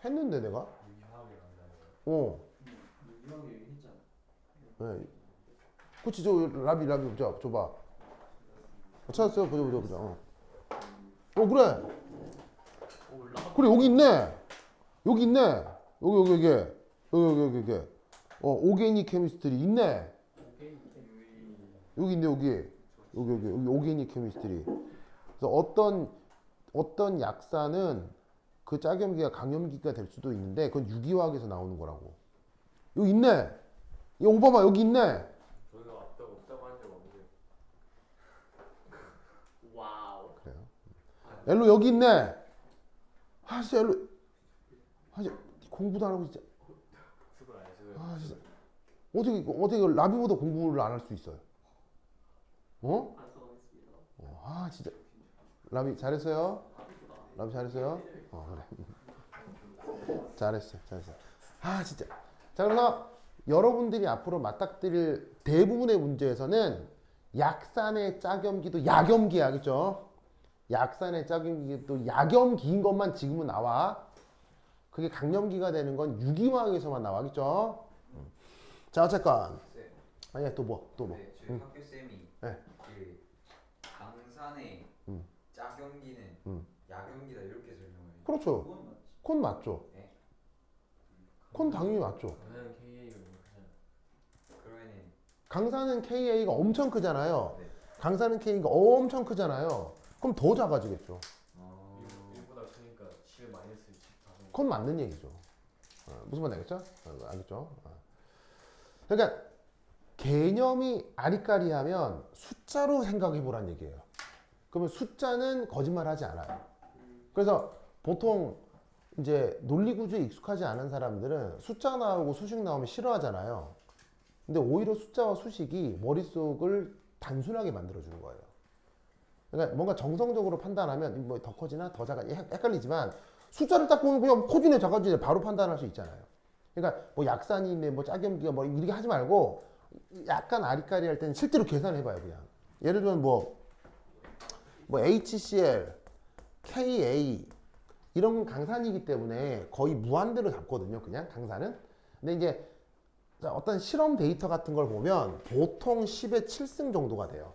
했는데 내가? 유기화학에 간다는 거예요. 어. 유기하게 얘기했잖아. 네. 그치, 저 라비 줘봐. 찾았어요? 보자. 그래. 올라. 그래, 여기 있네. 여기. 오게닉 케미스트리 있네. 여기 있네, 여기 오게닉 케미스트리. 그래서 어떤 약산은 그 짝염기가 강염기가 될 수도 있는데 그건 유기화학에서 나오는 거라고. 여기 있네. 이거 봐봐, 여기 있네. 저는 없다고 한 적 없는데. 와우. 그래요. 엘로 여기 있네. 진짜 엘로. 진짜 공부도 안 하고 진짜. 수술 안 했어요. 진짜. 어떻게 라비보다 공부를 안 할 수 있어요? 안 써가겠습니다. 진짜. 라비 잘했어요. 라비 잘했어요. 그래. 잘했어. 진짜. 자, 그래서 여러분들이 앞으로 맞닥뜨릴 대부분의 문제에서는 약산의 짝염기도 약염기야, 그죠? 약산의 짝염기도 약염기인 것만 지금은 나와. 그게 강염기가 되는 건 유기화학에서만 나와, 그죠? 자, 어쨌건. 쌤, 아니야, 또 뭐? 네, 저희 학교 쌤이 네. 그 강산의 짝염기는 약염기다 이렇게 설명을 해요. 그렇죠. 그건 맞지. 콘 맞죠? 네. 콘 당연히 맞죠. 저는 KA가 그냥 그러면은 강산은 KA가 엄청 크잖아요. 네. 강산은 KA가 엄청 크잖아요. 그럼 더 작아지겠죠. 1보다 크니까 10 마이너스 14. 그건 맞는 얘기죠. 무슨 말인지 알겠죠? 알겠죠? 그러니까 개념이 아리까리하면 숫자로 생각해 보란 얘기예요. 그러면 숫자는 거짓말하지 않아요. 그래서 보통 이제 논리구조에 익숙하지 않은 사람들은 숫자 나오고 수식 나오면 싫어하잖아요. 근데 오히려 숫자와 수식이 머릿속을 단순하게 만들어주는 거예요. 그러니까 뭔가 정성적으로 판단하면 뭐 더 커지나 더 작아지나 헷갈리지만 숫자를 딱 보면 그냥 커지네 작아지네 바로 판단할 수 있잖아요. 그러니까 뭐 약산이 있네 뭐 짝염기가 뭐 이렇게 하지 말고 약간 아리까리 할 때는 실제로 계산해봐요 그냥. 예를 들면 뭐 HCl, Ka 이런 건 강산이기 때문에 거의 무한대로 잡거든요. 그냥 강산은. 근데 이제 어떤 실험 데이터 같은 걸 보면 보통 10의 7승 정도가 돼요.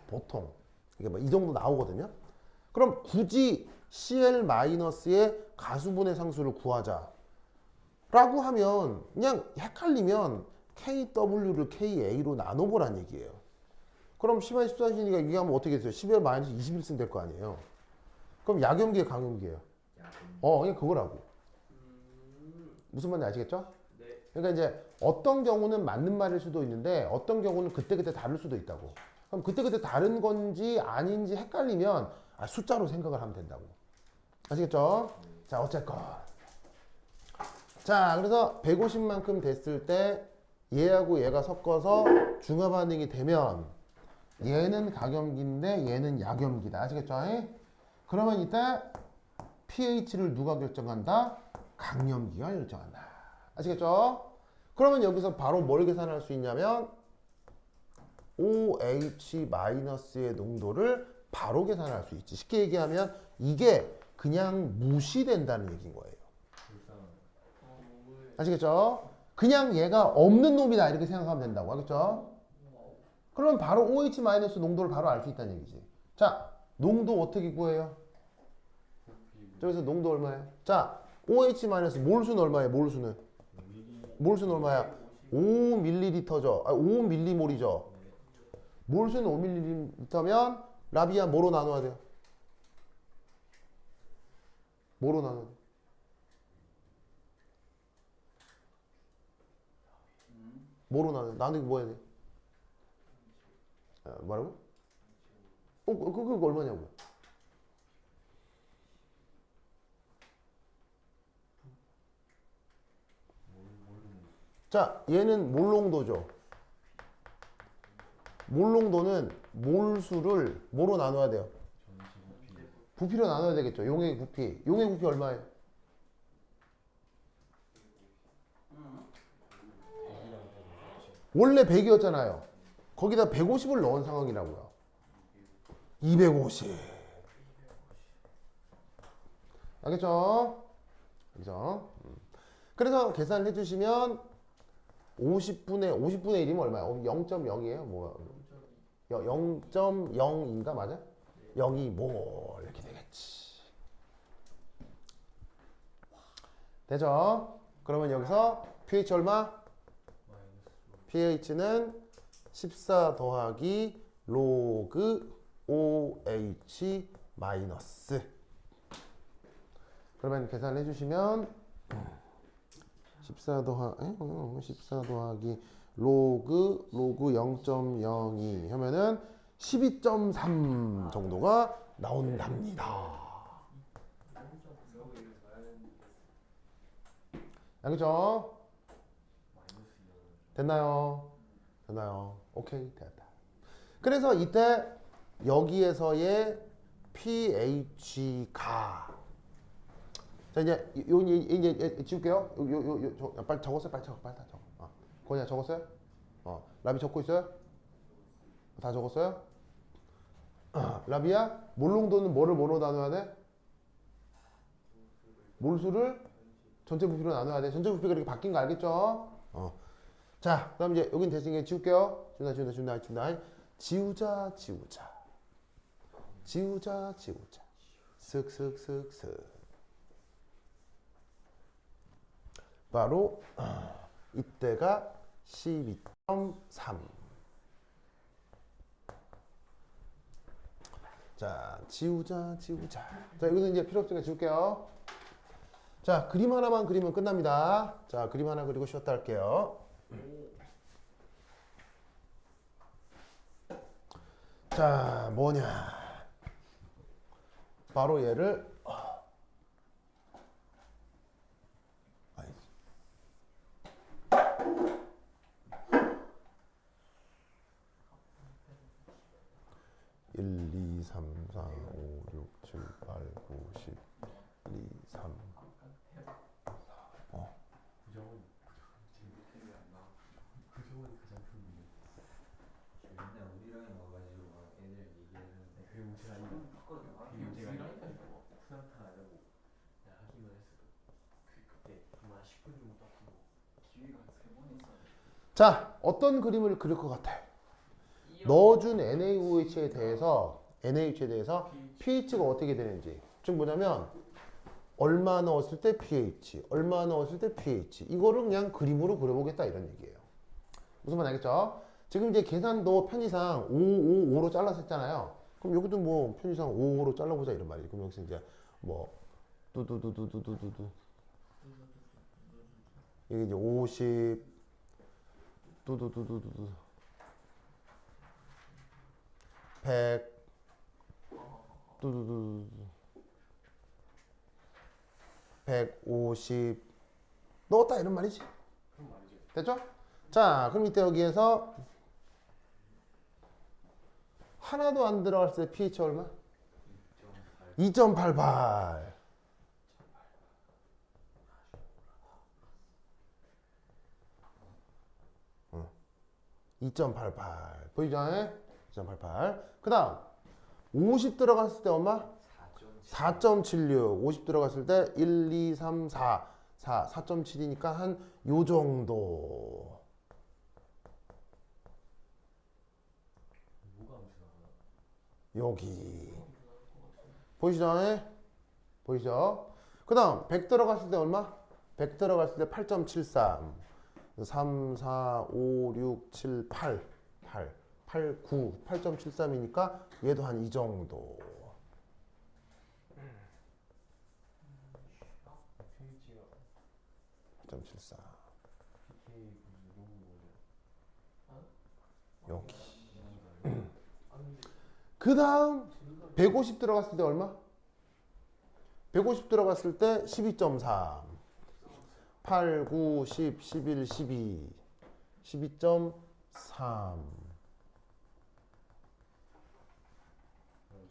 보통. 이게 뭐 이 정도 나오거든요. 그럼 굳이 Cl-의 가수분해 상수를 구하자. 라고 하면 그냥 헷갈리면 KW를 KA로 나눠보란 얘기예요. 그럼 10의 14신이니까 이게 하면 어떻게 돼요? 10의 마이너스 21승 될 거 아니에요. 그럼 약염기예요, 강염기예요? 그냥 그거라고. 무슨 말인지 아시겠죠? 네. 그러니까 이제 어떤 경우는 맞는 말일 수도 있는데 어떤 경우는 그때그때 다를 수도 있다고. 그럼 그때그때 다른 건지 아닌지 헷갈리면 숫자로 생각을 하면 된다고. 아시겠죠? 자, 어쨌건. 자, 그래서 150만큼 됐을 때 얘하고 얘가 섞어서 중화 반응이 되면 얘는 강염기인데 얘는 약염기다. 아시겠죠? 그러면 이때 pH를 누가 결정한다? 강염기가 결정한다. 아시겠죠? 그러면 여기서 바로 뭘 계산할 수 있냐면 OH-의 농도를 바로 계산할 수 있지. 쉽게 얘기하면 이게 그냥 무시된다는 얘기인 거예요. 아시겠죠? 그냥 얘가 없는 놈이다 이렇게 생각하면 된다고. 알겠죠? 그러면 바로 OH- 농도를 바로 알 수 있다는 얘기지. 자, 농도 어떻게 구해요? 저기서 농도 얼마예요? 자, OH- 몰수는 얼마예요? 몰수는 얼마야? 5ml죠. 5mm몰이죠. 몰수는 5ml면 라비아 뭐로 나눠야 돼요? 뭐로 나눠야 돼요? 뭐로 나누기 뭐 해야 돼? 뭐라고? 그거 얼마냐고? 자, 얘는 몰농도죠. 몰농도는 몰수를 뭐로 나눠야 돼요? 부피로 나눠야 되겠죠. 용의 부피. 용의 부피 얼마예요? 원래 100이었잖아요. 거기다 150을 넣은 상황이라고요. 250. 알겠죠? 그죠? 그래서 계산을 해주시면 50분의 1이면 얼마야? 0.0이에요? 뭐 0.02인가 맞아? 0.25 이렇게 되겠지. 되죠? 그러면 여기서 pH 얼마? pH는 14 더하기 로그 OH 마이너스. 그러면 계산을 해주시면 14 더하기 로그 0.02 하면은 12.3 정도가 나온답니다. 알겠죠? 됐나요? 됐나요? 오케이, 됐다. 그래서 이때 여기에서의 pH가 자 이제 이제 지울게요. 빨리 적었어요. 빨리 적어. 거냐 적었어요? 라비 적고 있어요? 다 적었어요? 라비야, 몰농도는 뭐로 나눠야 돼? 몰수를 전체 부피로 나눠야 돼. 전체 부피가 이렇게 바뀐 거 알겠죠? 자, 그럼 이제 여긴 됐으니까 지울게요. 지우자. 슥슥슥슥. 바로 이때가 12.3. 자, 지우자. 자, 여기서 이제 필요 없으니까 지울게요. 자, 그림 하나만 그리면 끝납니다. 자, 그림 하나 그리고 쉬었다 할게요. 자, 뭐냐. 바로 얘를 1, 2, 3, 4, 5, 6, 7, 8, 9, 10, 2, 3. 맨날 우리랑이 와가지고 막 애들 얘기하는데 그리고 제가 이거 후나타 하려고 하기만 했어도 그때 정말 10분 정도 딱 보고 기회가 3번 있어야 돼. 자, 어떤 그림을 그릴 것 같아? 넣어준 NaOH에 대해서 pH가 어떻게 되는지. 즉 뭐냐면 얼마 넣었을 때 pH, 얼마 넣었을 때 pH. 이거를 그냥 그림으로 그려보겠다 이런 얘기예요. 무슨 말 알겠죠? 지금 이제 계산도 편의상 5로 잘라서 했잖아요. 그럼 여기도 뭐 편의상 5로 잘라보자 이런 말이에요. 그럼 여기서 이제 뭐 두두두두두두두 이게 이제 50 두두두두두두 100 두두두두 150 넣었다 이런 말이지. 그런 말이죠. 됐죠? 자, 그럼 이때 여기에서 하나도 안 들어갔을 때 pH 얼마? 2.88. 2.88 보이죠? 2.88. 그 다음 50 들어갔을 때 얼마? 4.76. 50 들어갔을 때 1, 2, 3, 4.7이니까 한 요 정도. 뭐가 암시나 여기 보이시죠? 보이죠? 그 다음 100 들어갔을 때 얼마? 100 들어갔을 때 8.73. 3, 4, 5, 6, 7, 8 9 8.73이니까 얘도 한 이 정도. pH가 8.74 PK 여기. 그 다음 150 들어갔을 때 얼마? 150 들어갔을 때 12.3. 8, 9, 10, 11, 12. 12.3.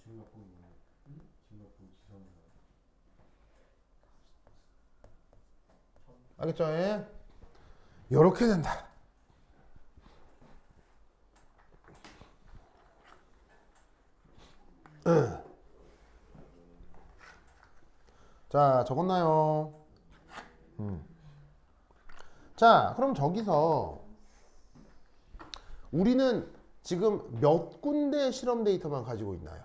지금 보기 지금 보기 지성 알겠죠? 예? 요렇게 된다. 자, 적었나요? 자, 그럼 저기서 우리는 지금 몇 군데 실험 데이터만 가지고 있나요?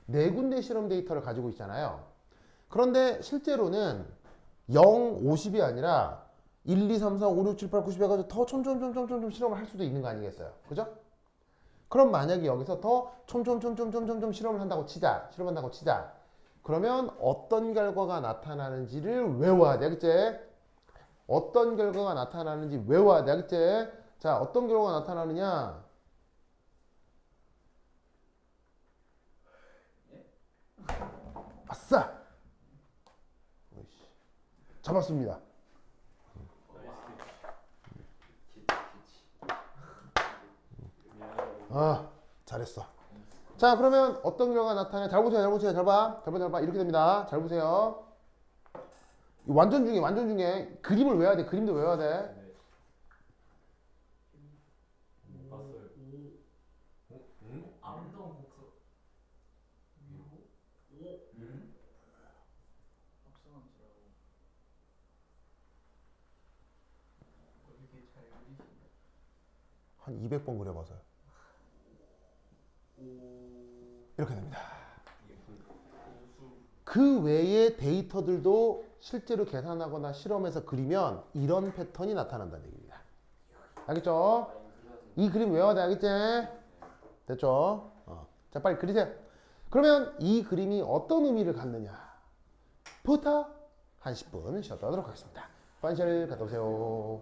네 군데 실험 데이터를 가지고 있잖아요. 그런데 실제로는 0, 50이 아니라 1, 2, 3, 4, 5, 6, 7, 8, 9, 10 해가지고 더 촘촘촘촘 실험을 할 수도 있는 거 아니겠어요? 그죠? 그럼 만약에 여기서 더 촘촘촘촘촘 실험을 한다고 치자. 실험한다고 치자. 그러면 어떤 결과가 나타나는지를 외워야 돼. 그치? 어떤 결과가 나타나는지 외워야 돼. 그치? 자, 어떤 결과가 나타나느냐? 아싸! 어이씨. 잡았습니다. 아, 잘했어. 자, 그러면 어떤 결과가 나타나냐? 잘 보세요, 잘 보세요, 잘 봐. 잘 봐, 잘 봐. 이렇게 됩니다. 잘 보세요. 완전 중에 그림을 외워야 돼. 그림도 외워야 돼. 못 봤어요. 아름다운 곡선. 합성한 지라고. 이렇게 잘 그리신다. 한 200번 그려봐서요. 이렇게 됩니다. 그 외의 데이터들도 실제로 계산하거나 실험해서 그리면 이런 패턴이 나타난다는 얘기입니다. 알겠죠? 이 그림 외워야 돼. 알겠지? 됐죠? 자, 빨리 그리세요. 그러면 이 그림이 어떤 의미를 갖느냐? 부터 한 10분 쉬었다 하도록 하겠습니다. 반시를 갔다 오세요.